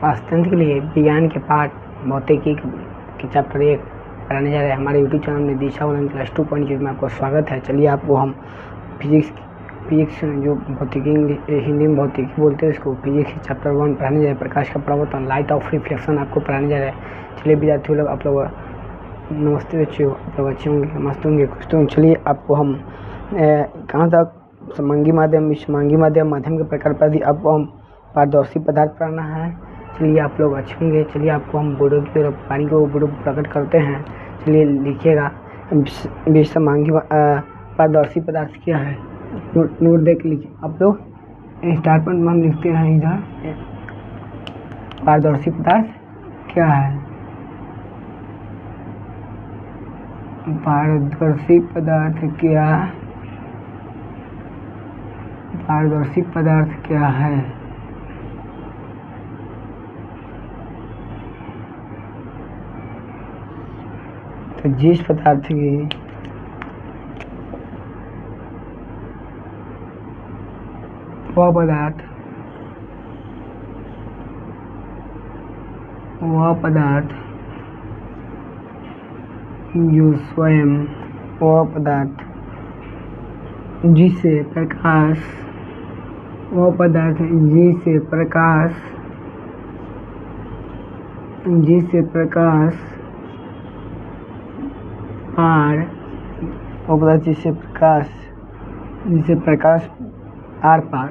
Class 10th के लिए विज्ञान के पाठ भौतिकी के चैप्टर 1 पढ़ाने जा रहे हैं। हमारे यूट्यूब चैनल में दिशा ऑनलाइन क्लास 2.0 में आपको स्वागत है। चलिए आपको हम फिजिक्स जो भौतिकी हिंदी में भौतिकी बोलते हैं उसको फिजिक्स चैप्टर 1 पढ़ाने जा रहे हैं। प्रकाश का प्रवर्तन, लाइट ऑफ रिफ्लेक्शन आपको पढ़ाने जा रहे हैं। चलिए विद्यार्थियों लोग, आप लोग नमस्ते बच्चों, आप लोग अच्छे होंगे, मस्त होंगे, खुश तो। चलिए आपको हम कहाँ तक समांगी माध्यम, विषमांगी माध्यम के प्रकार पर आपको हम पारदर्शी पदार्थ पढ़ना है। चलिए आप लोग अच्छे होंगे। चलिए आपको हम बोर्डों की और पानी को बोर्डों प्रकट करते हैं। चलिए लिखिएगा विषमांगी पारदर्शी पदार्थ क्या है, नोट देख लीजिए आप लोग। स्टार्ट पर हम लिखते हैं इधर पारदर्शी पदार्थ क्या है। पारदर्शी पदार्थ क्या, पारदर्शी पदार्थ क्या है। तो जिस पदार्थ की वह पदार्थ जो स्वयं वह पदार्थ जिससे प्रकाश, वह पदार्थ जिससे प्रकाश पार, वो पदार्थ जिससे प्रकाश आर पार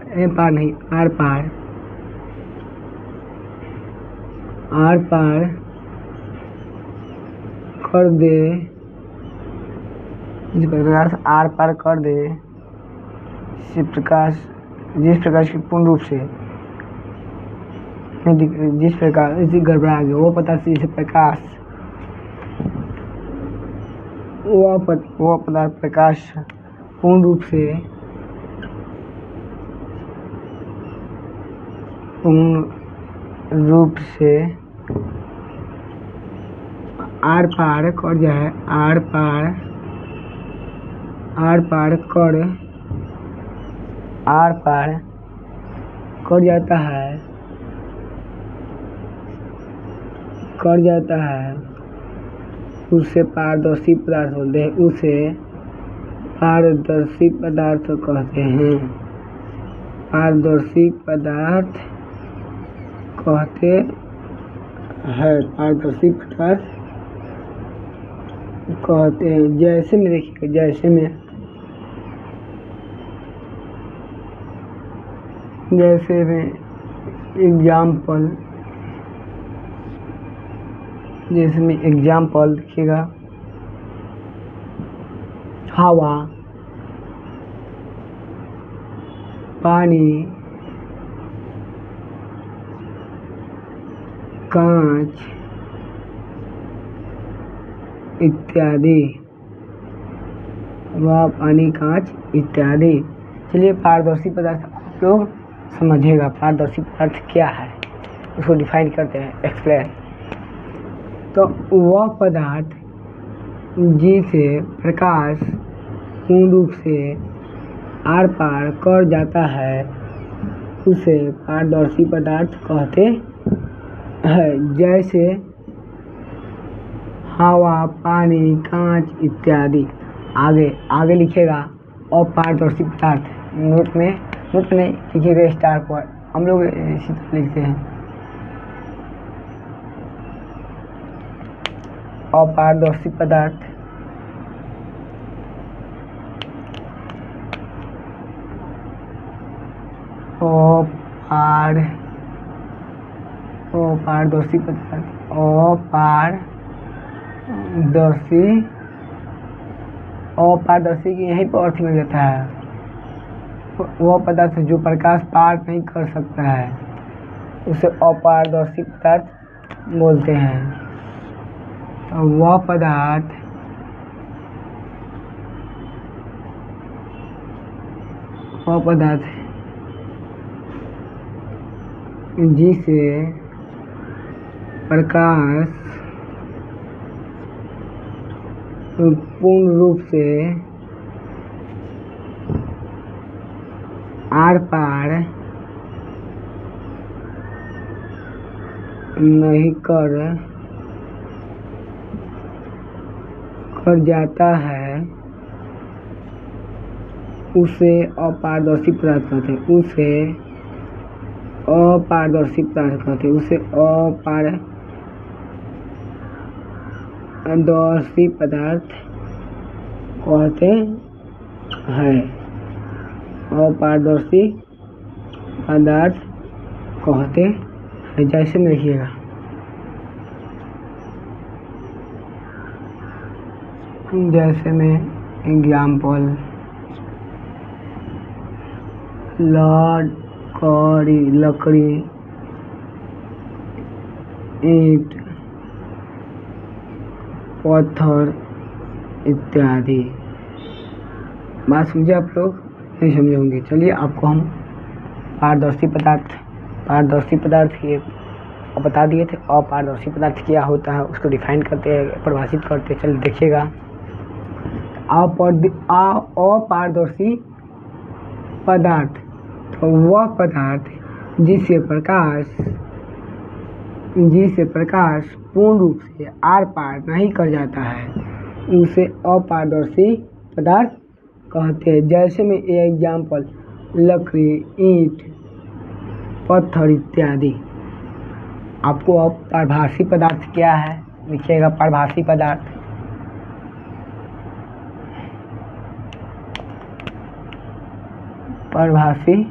कर दे, जिस प्रकाश आर पार कर दे, जिस प्रकाश की पूर्ण रूप से जिस प्रकार इसी गड़बड़ा गया वो पदार्थ जिससे प्रकाश, वह पदार्थ प्रकाश पूर्ण रूप से आर पार कर जाए, आर पार कर जाता है, उसे पारदर्शी पदार्थ बोलते हैं। उसे पारदर्शी पदार्थ कहते हैं। पारदर्शी पदार्थ कहते हैं, पारदर्शी पदार्थ कहते हैं। जैसे में देखिए, जैसे में एग्जाम्पल देखिएगा, हवा, पानी, कांच इत्यादि, हवा, पानी, कांच इत्यादि। चलिए पारदर्शी पदार्थ आप लोग समझिएगा, पारदर्शी पदार्थ क्या है उसको डिफाइन करते हैं, एक्सप्लेन। तो वह पदार्थ जिसे प्रकाश पूर्ण रूप से आर पार कर जाता है उसे पारदर्शी पदार्थ कहते हैं। जैसे हवा, पानी, कांच इत्यादि। आगे लिखेगा अपारदर्शी पदार्थ। नोट में लिखिएगा स्टार पर, हम लोग इसी तरह लिखते हैं। अपारदर्शी पदार्थ अपारदर्शी पदार्थ, अपारदर्शी की यहीं पर अर्थ मिल जाता है। वह पदार्थ जो प्रकाश पार नहीं कर सकता है उसे अपारदर्शी पदार्थ बोलते हैं। तो वह पदार्थ जिसे प्रकाश पूर्ण रूप से आर पार नहीं कर जाता है उसे अपारदर्शी पदार्थ कहते हैं। उसे अपारदर्शी पदार्थ कहते हैं। उसे अपारदर्शी पदार्थ कहते हैं। अपारदर्शी पदार्थ कहते हैं। जैसे में लिखिएगा, जैसे में एग्जाम्पल लकड़ी, ईंट, पत्थर इत्यादि। बात समझे आप लोग? नहीं समझे होंगे। चलिए आपको हम पारदर्शी पदार्थ ये बता दिए थे। अपारदर्शी पदार्थ क्या होता है उसको डिफाइन करते हैं, परिभाषित करते हैं। चलिए देखिएगा, अपारदर्शी पदार्थ तो वह पदार्थ जिसे प्रकाश पूर्ण रूप से आर पार नहीं कर जाता है उसे अपारदर्शी पदार्थ कहते हैं। जैसे में एग्जाम्पल लकड़ी, ईंट, पत्थर इत्यादि। आपको अब पारभासी पदार्थ क्या है लिखिएगा। पारभासी पदार्थ पारभासी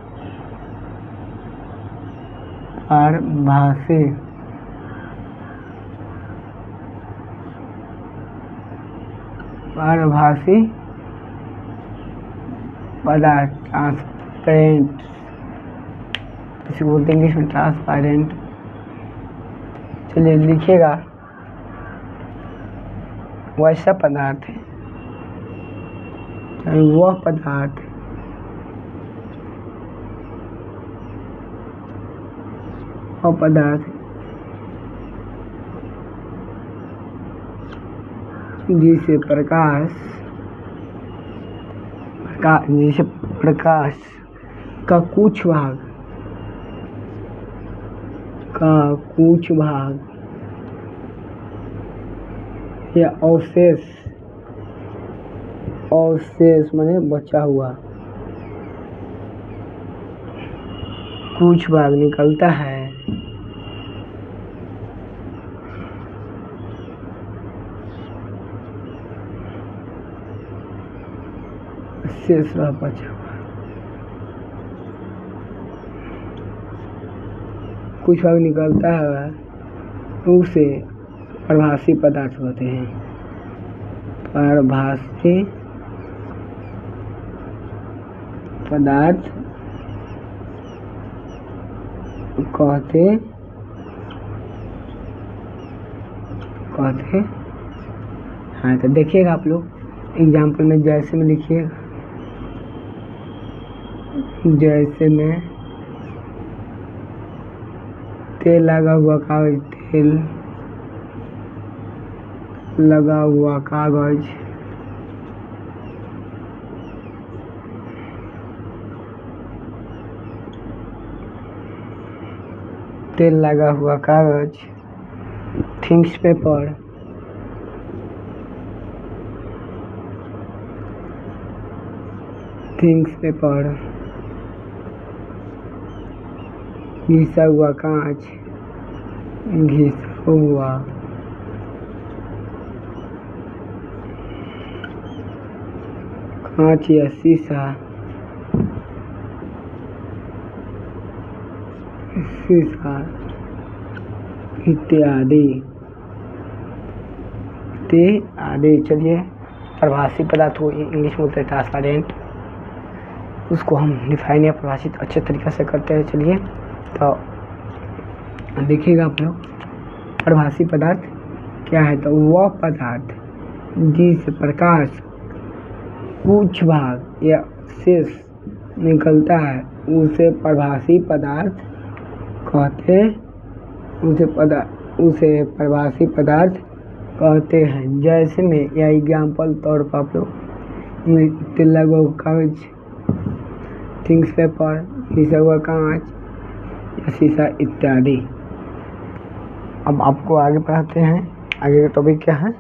पदार्थ ट्रांसपेरेंट, इसे बोलते हैं इंग्लिश में ट्रांसपेरेंट। चलिए लिखिएगा, वैसा पदार्थ है वह पदार्थ जिसे प्रकाश का कुछ भाग या अवशेष माने बचा हुआ कुछ भाग निकलता है शेष रह बचा हुआ कुछ भाग निकलता है उसे पारभासी पदार्थ कहते हैं। पारभासी पदार्थ कहते हाँ। तो देखिएगा आप लोग एग्जाम्पल में, जैसे में लिखिएगा, जैसे में तेल लगा हुआ कागज, तेल लगा हुआ कागज, तेल लगा हुआ कागज, थिंग्स पेपर, घिसा हुआ कांच, घिसा हुआ कांच या शीशा इत्यादि। चलिए प्रभासी पदार्थ को इंग्लिश में बोलते हैं ट्रांसपेरेंट, उसको हम डिफाइन या परिभाषित अच्छे तरीके से करते हैं। चलिए तो देखिएगा आप लोग, प्रभासी पदार्थ क्या है। तो वह पदार्थ जिससे प्रकाश कुछ भाग या शेष निकलता है उसे प्रभासी पदार्थ कहते हैं। उसे प्रभासी पदार्थ कहते हैं। जैसे में या एग्जाम्पल तौर पर आप लोग तेल लगा हुआ कागज, थिंग्स पेपर, घिसा हुआ कांच या शीशा इत्यादि। अब आपको आगे पढ़ाते हैं। आगे का टॉपिक क्या है?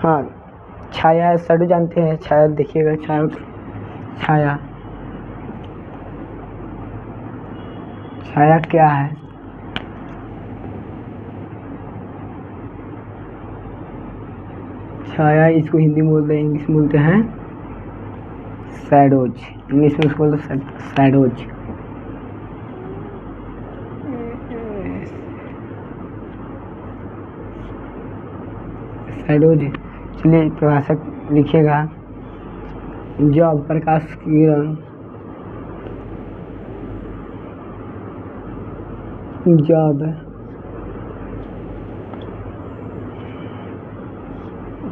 हाँ, छाया शैडो जानते हैं? छाया देखिएगा, छाया छाया छाया क्या है? छाया इसको हिंदी में बोलते हैं, इंग्लिश में बोलते हैं शैडोज। इंग्लिश में उसको बोलते हैं शैडोज। शैडोज। चलिए प्रभाषक लिखिएगा। जब प्रकाश किरण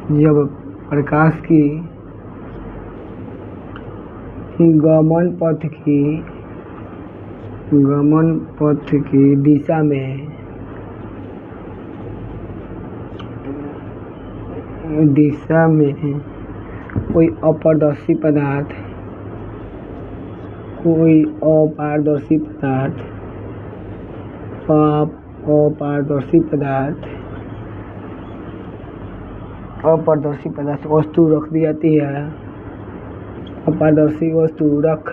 जब प्रकाश की गमन पथ की दिशा में कोई अपारदर्शी पदार्थ वस्तु रख दी जाती है। अपारदर्शी वस्तु रख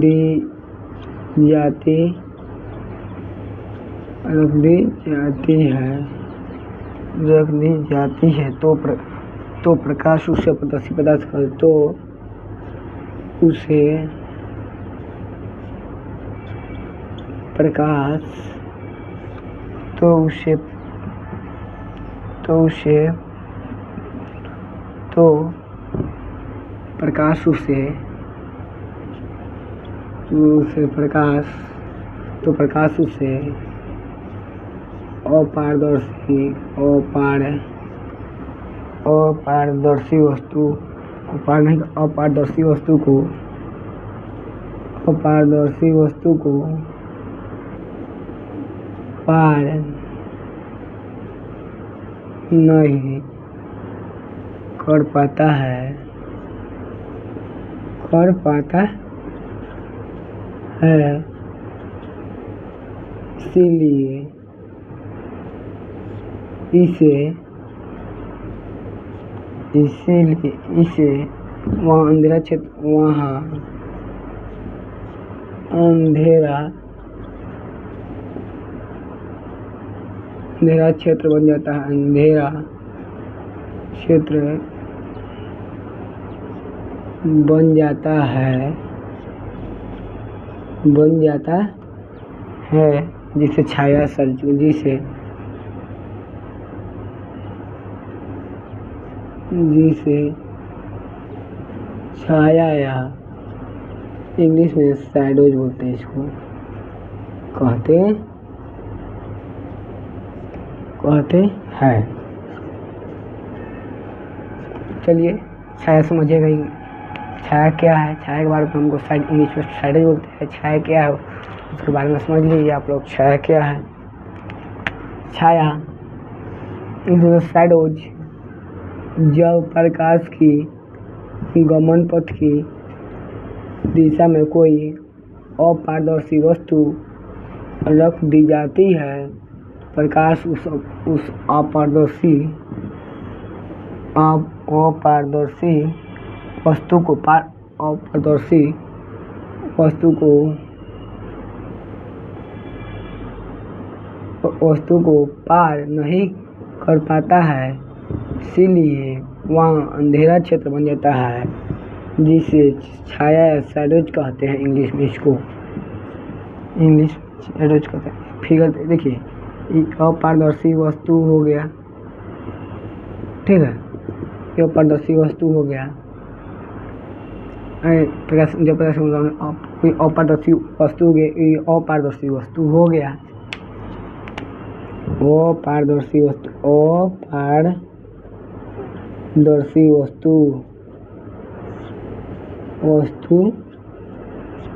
दी जाती है तो प्रकाश उसे अपारदर्शी पदार्थ कर तो उसे अपारदर्शी वस्तु को पार नहीं कर पाता है। इसीलिए इसे वहाँ अंधेरा क्षेत्र बन जाता है। अंधेरा क्षेत्र बन जाता है जिसे छाया या इंग्लिश में शैडोज बोलते हैं, इसको कहते हैं। चलिए छाया समझिएगा। छाया क्या है? छाया के बारे में हमको इंग्लिश में शैडोज बोलते हैं। छाया क्या है उसके बारे में समझ लीजिए आप लोग। छाया क्या है? छाया शैडोज जब प्रकाश की गमन पथ की दिशा में कोई अपारदर्शी वस्तु रख दी जाती है। प्रकाश उस अपारदर्शी वस्तु को पार नहीं कर पाता है। इसीलिए वहाँ अंधेरा क्षेत्र बन जाता है जिसे छाया या शैडोज कहते हैं। इंग्लिश में इसको शैडोज कहते हैं। फिगर देखिए, एक अपारदर्शी वस्तु हो गया, ठीक है, ये अपारदर्शी वस्तु हो गया। कोई अपारदर्शी वस्तु हो गया, ये अपारदर्शी वस्तु हो गया। अपारदर्शी वस्तु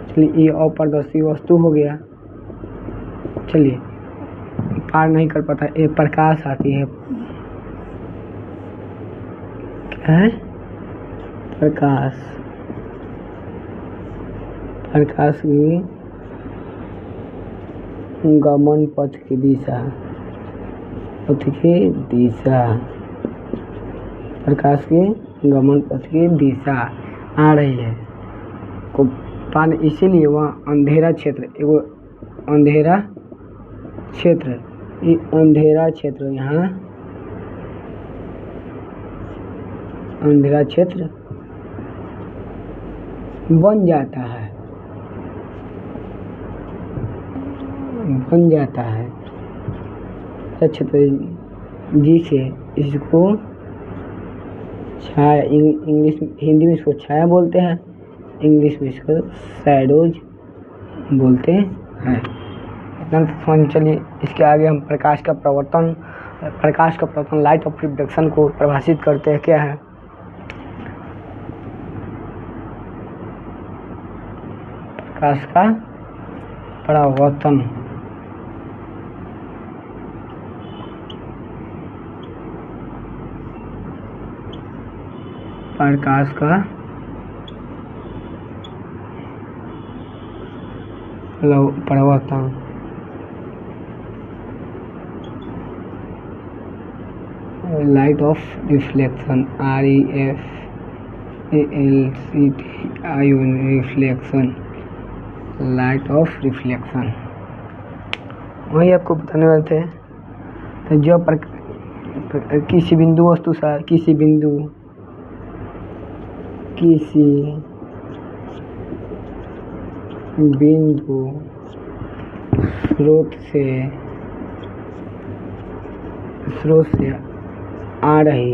चलिए ये अपारदर्शी वस्तु हो गया। चलिए पार नहीं कर पाता, ये प्रकाश आती है। क्या है? प्रकाश की गमन पथ की दिशा, पथ की दिशा, प्रकाश के गमन पथ की दिशा आ रही है को पान, इसीलिए वह अंधेरा क्षेत्र, एगो अंधेरा क्षेत्र, ये अंधेरा क्षेत्र, यहाँ अंधेरा क्षेत्र बन जाता है, बन जाता है क्षेत्र, जिसे इसको छाया, इंग्लिश हिंदी में इसको छाया बोलते हैं, इंग्लिश में इसको शैडोज बोलते हैं। इतना समझ चलिए। इसके आगे हम प्रकाश का प्रवर्तन लाइट ऑफ रिफ्लेक्शन को परिभाषित करते हैं। क्या है? प्रकाश का परावर्तन, प्रकाश का परावर्तन, light of reflection, REFLECTION, reflection, light of reflection, वही आपको बताने वाले थे। तो जब किसी बिंदु वस्तु से किसी बिंदु स्रोत से आ रही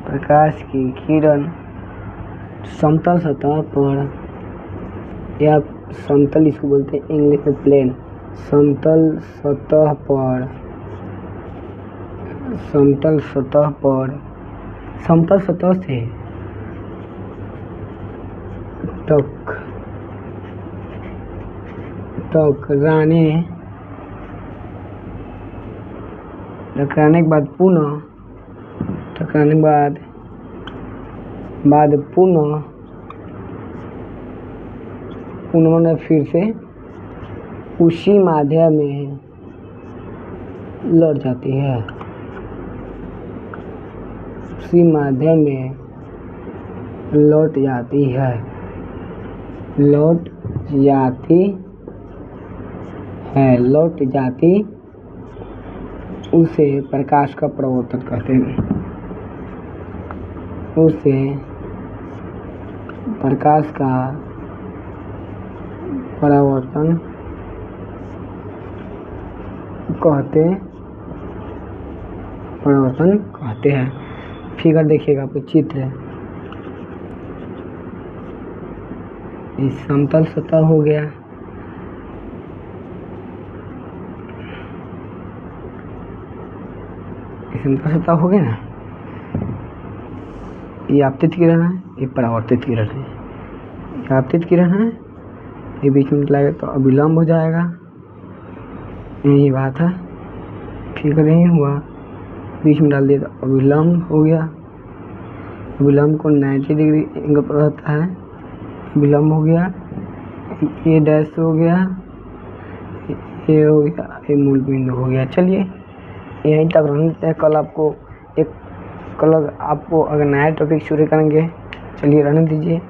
प्रकाश की किरण, समतल सतह पर, या समतल इसको बोलते हैं इंग्लिश में प्लेन, समतल सतह से टकराने के बाद पुनः फिर से उसी माध्यम में लौट जाती है, उसे प्रकाश का परावर्तन कहते हैं। उसे प्रकाश का परावर्तन कहते हैं। फिगर देखिएगा, आपको चित्र, इस समतल सतह हो गया, समतल सतह हो गया ना, ये आपतित किरण है, ये परावर्तित किरण है। ये आपतित किरण है, ये बीच में निकलाएगा तो अभिलंब हो जाएगा, यही बात है। फिगर नहीं हुआ, बीच में डाल दिया तो अभिलंब हो गया, अभिलंब को 90 डिग्री एंगल पर रहता है, अभिलंब हो गया, ये डैश हो गया, ये हो गया, ये मूल बिंदु हो गया। चलिए यहीं तक रहने देते हैं, कल आपको अगर नया टॉपिक शुरू करेंगे। चलिए रहने दीजिए।